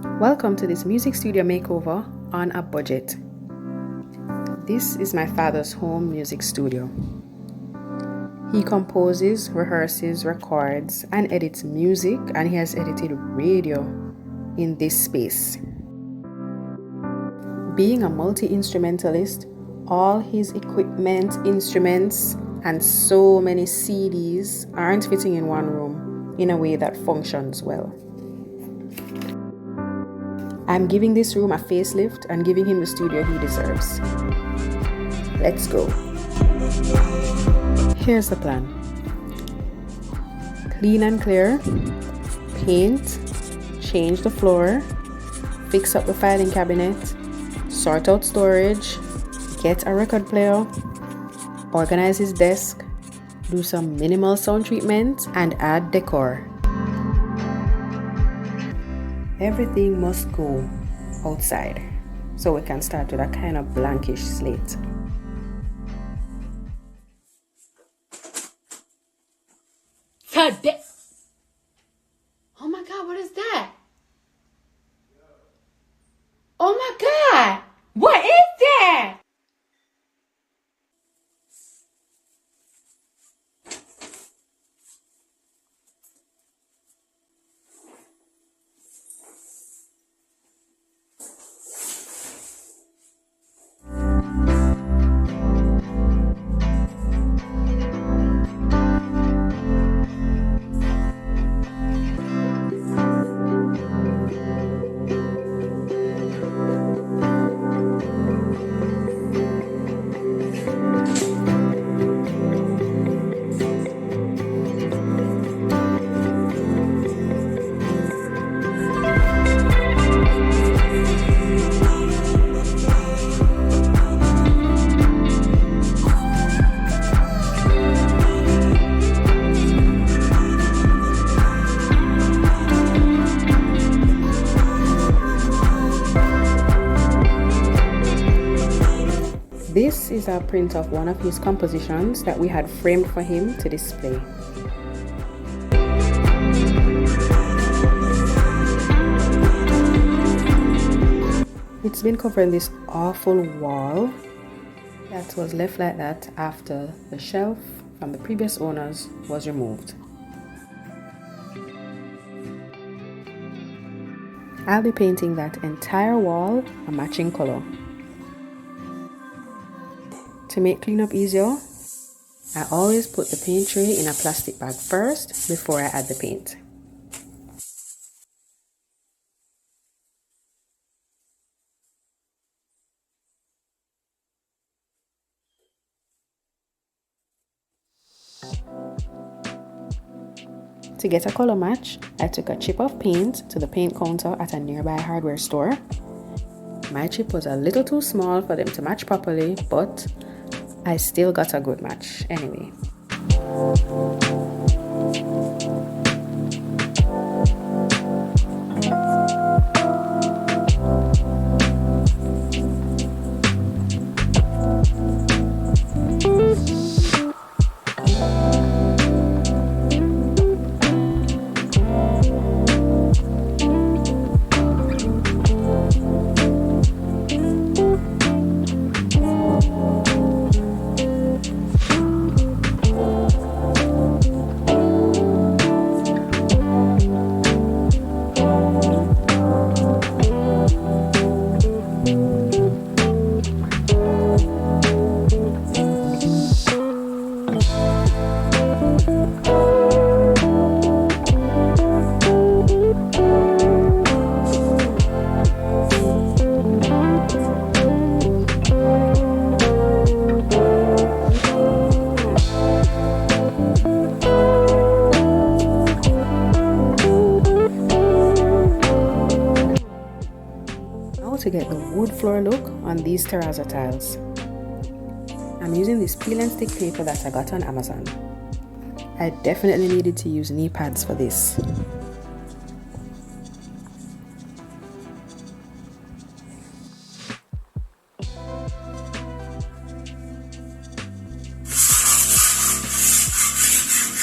Welcome to this music studio makeover on a budget. This is my father's home music studio. He composes, rehearses, records, and edits music, and he has edited radio in this space. Being a multi-instrumentalist, all his equipment, instruments, and so many CDs aren't fitting in one room in a way that functions well. I'm giving this room a facelift and giving him the studio he deserves. Let's go. Here's the plan. Clean and clear, paint, change the floor, fix up the filing cabinet, sort out storage, get a record player, organize his desk, do some minimal sound treatment, and add decor. Everything must go outside, so we can start with a kind of blankish slate. Oh my God, what is that? Oh my God, what is that? This is a print of one of his compositions that we had framed for him to display. It's been covering this awful wall that was left like that after the shelf from the previous owners was removed. I'll be painting that entire wall a matching color. To make cleanup easier, I always put the paint tray in a plastic bag first before I add the paint. To get a color match, I took a chip of paint to the paint counter at a nearby hardware store. My chip was a little too small for them to match properly, but I still got a good match anyway. To get the wood floor look on these terrazzo tiles, I'm using this peel and stick paper that I got on Amazon. I definitely needed to use knee pads for this.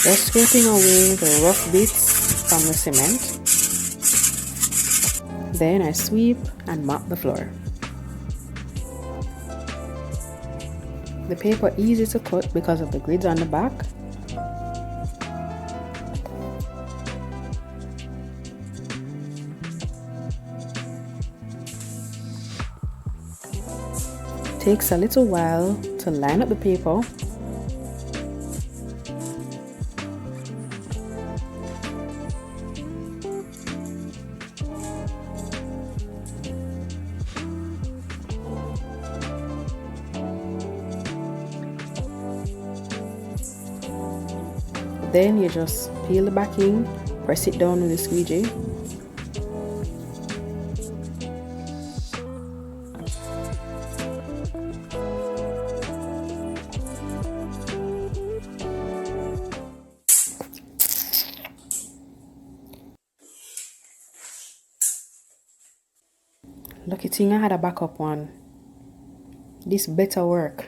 Just scraping away the rough bits from the cement. Then I sweep and mop the floor. The paper easy to cut because of the grids on the back. Takes a little while to line up the paper. Then you just peel the backing, press it down with a squeegee. Lucky thing I had a backup one. This better work.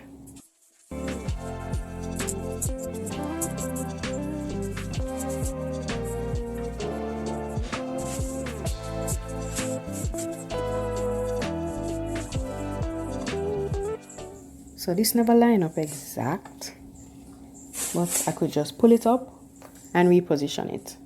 So this never line up exact, but I could just pull it up and reposition it.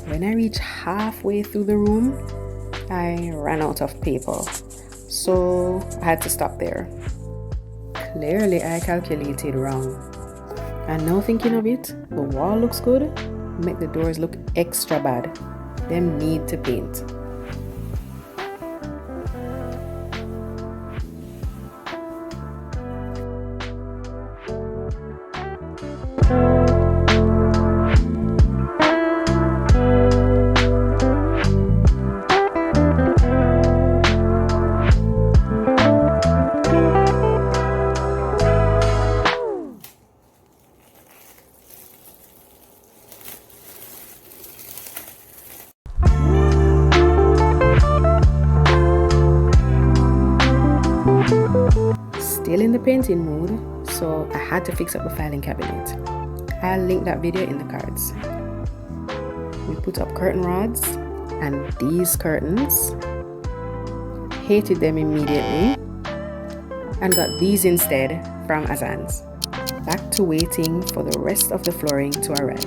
When I reached halfway through the room, I ran out of paper, so I had to stop there. Clearly I calculated wrong. And now thinking of it, the wall looks good, make the doors look extra bad. Them need to paint. Still in the painting mood, so I had to fix up the filing cabinet. I'll link that video in the cards. We put up curtain rods and these curtains. Hated them immediately and got these instead from Azan's. Back to waiting for the rest of the flooring to arrive.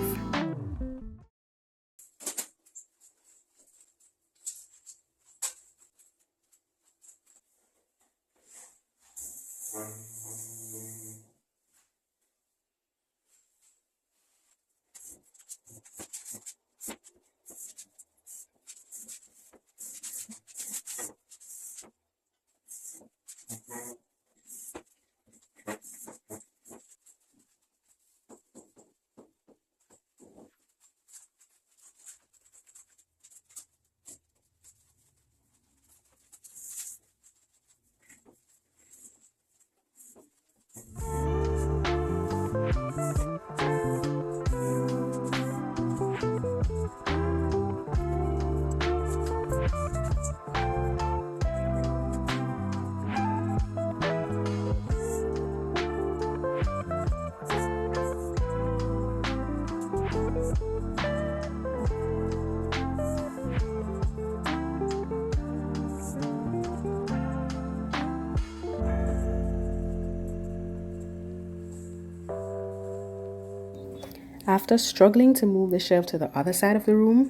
After struggling to move the shelf to the other side of the room,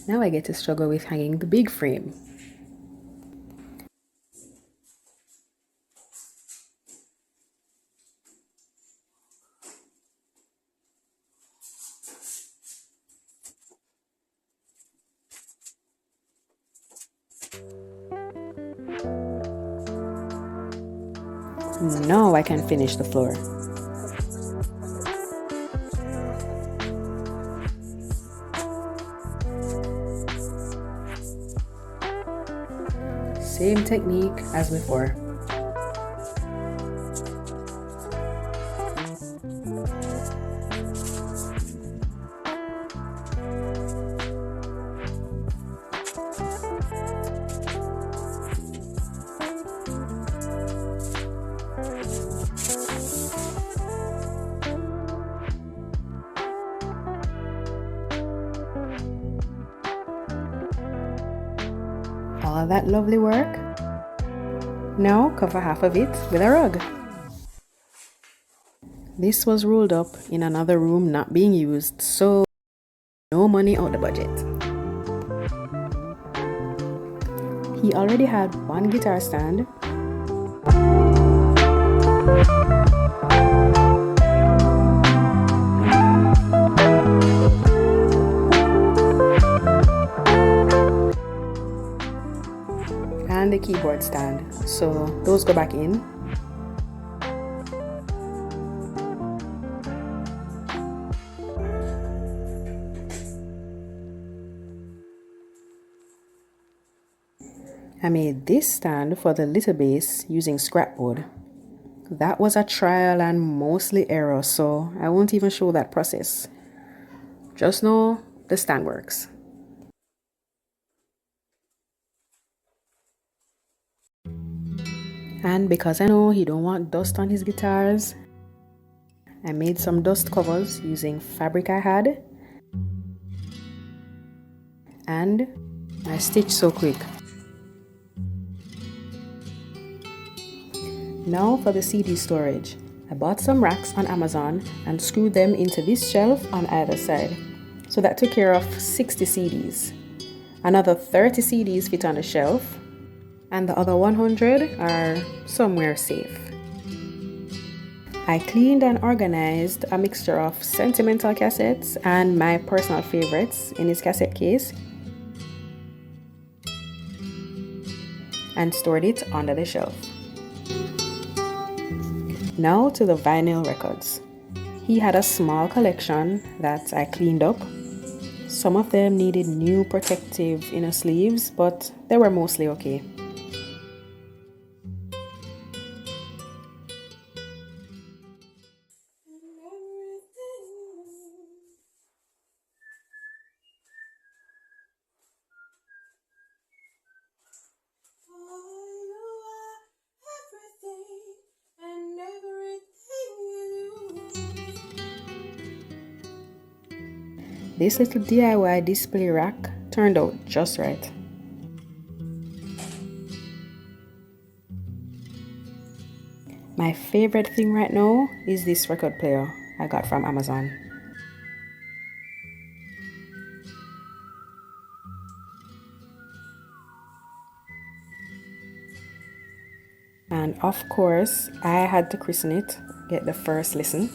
now I get to struggle with hanging the big frame. Now I can finish the floor. Same technique as before. All that lovely work. Now cover half of it with a rug. This was rolled up in another room not being used, so no money out the budget. He already had one guitar stand, and a keyboard stand, so those go back in. I made this stand for the little bass using scrapboard. That was a trial and mostly error, so I won't even show that process. Just know the stand works. And because I know he don't want dust on his guitars, I made some dust covers using fabric I had, and I stitched so quick. Now for the CD storage. I bought some racks on Amazon and screwed them into this shelf on either side. So that took care of 60 CDs. Another 30 CDs fit on the shelf, and the other 100 are somewhere safe. I cleaned and organized a mixture of sentimental cassettes and my personal favorites in his cassette case and stored it under the shelf. Now to the vinyl records. He had a small collection that I cleaned up. Some of them needed new protective inner sleeves, but they were mostly okay. This little DIY display rack turned out just right. My favorite thing right now is this record player I got from Amazon. And of course, I had to christen it, get the first listen.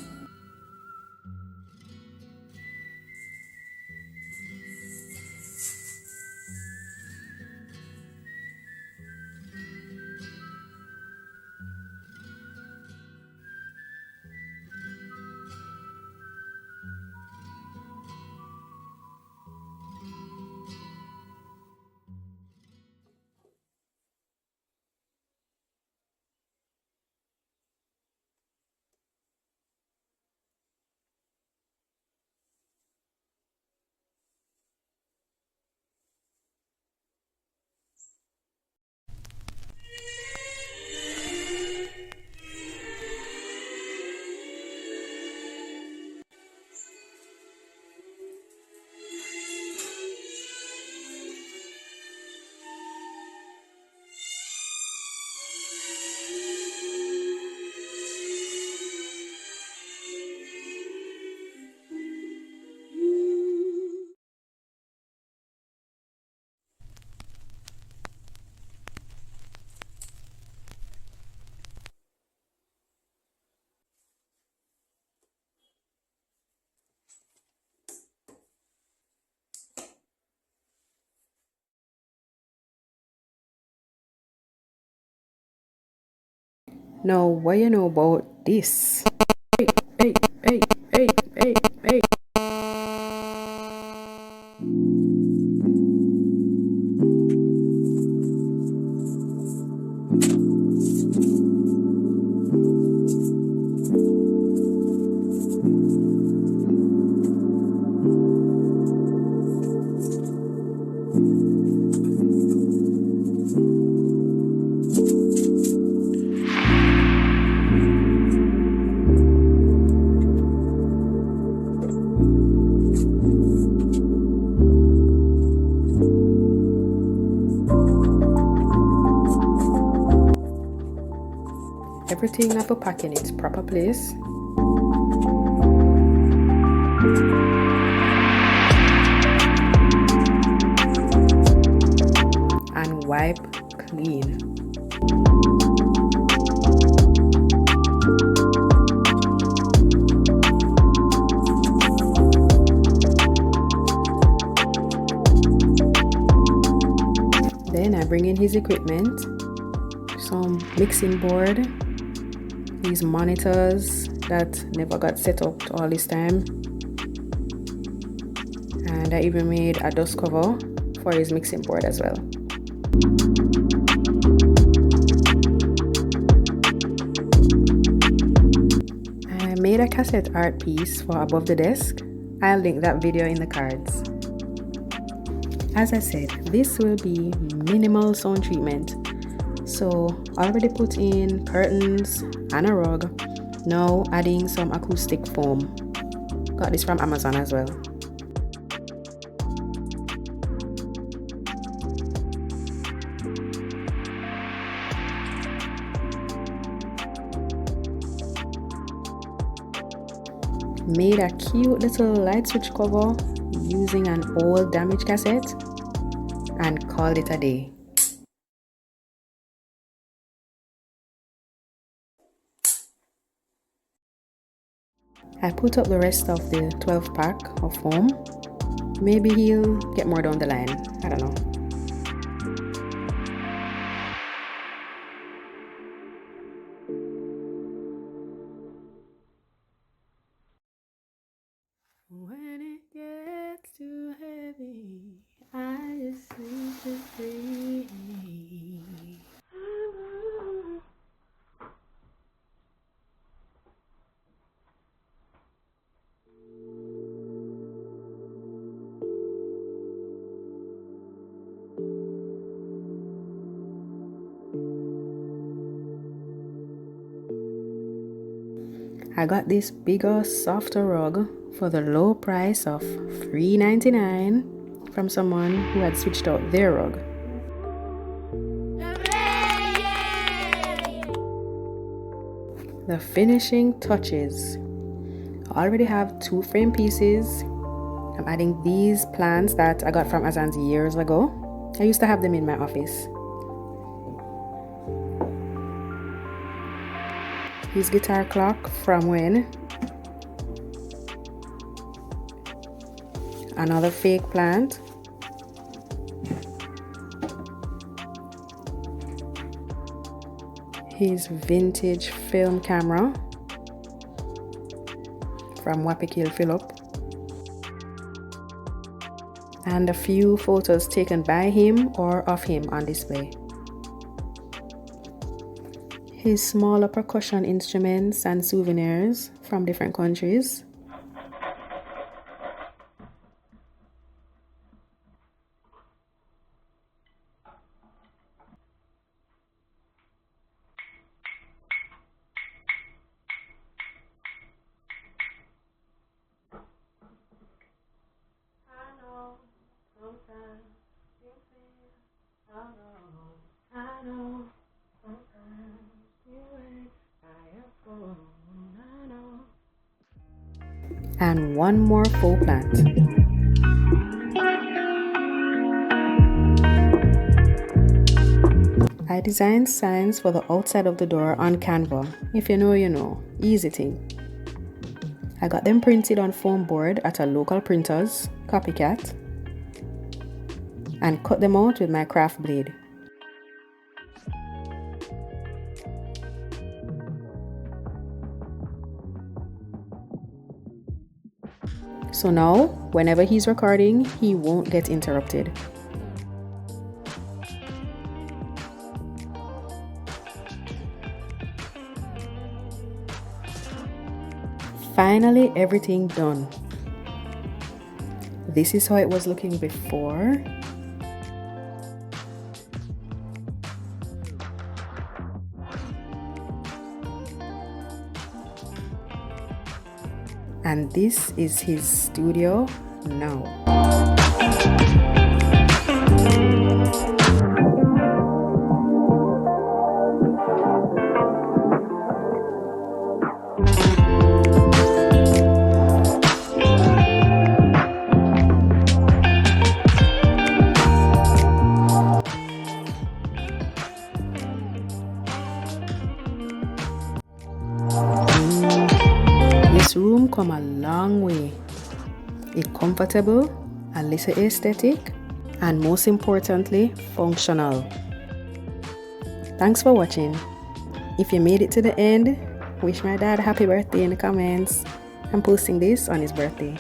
Now, what you know about this? Hey, hey, hey, hey, hey, hey. Everything I put pack in its proper place. And wipe clean. Then I bring in his equipment, some mixing board, these monitors that never got set up all this time, and I even made a dust cover for his mixing board as well. I made a cassette art piece for above the desk. I'll link that video in the cards. As I said, this will be minimal sound treatment. So already put in curtains and a rug. Now adding some acoustic foam. Got this from Amazon as well. Made a cute little light switch cover using an old damaged cassette and called it a day. I put up the rest of the 12 pack of foam. Maybe he'll get more down the line. I don't know. When it gets too heavy, I just need to breathe. I got this bigger, softer rug for the low price of $3.99 from someone who had switched out their rug. The finishing touches. I already have 2 frame pieces. I'm adding these plants that I got from Amazon years ago. I used to have them in my office. His guitar clock from when? Another fake plant. His vintage film camera from Wapikil Philip. And a few photos taken by him or of him on display. His smaller percussion instruments and souvenirs from different countries. And one more faux plant. I designed signs for the outside of the door on Canva. If you know, you know. Easy thing. I got them printed on foam board at a local printer's, Copycat, and cut them out with my craft blade. So now, whenever he's recording, he won't get interrupted. Finally, everything done. This is how it was looking before. And this is his studio now. This room come a long way. It's comfortable, a little aesthetic, and most importantly, functional. Thanks for watching. If you made it to the end, wish my dad happy birthday in the comments. I'm posting this on his birthday.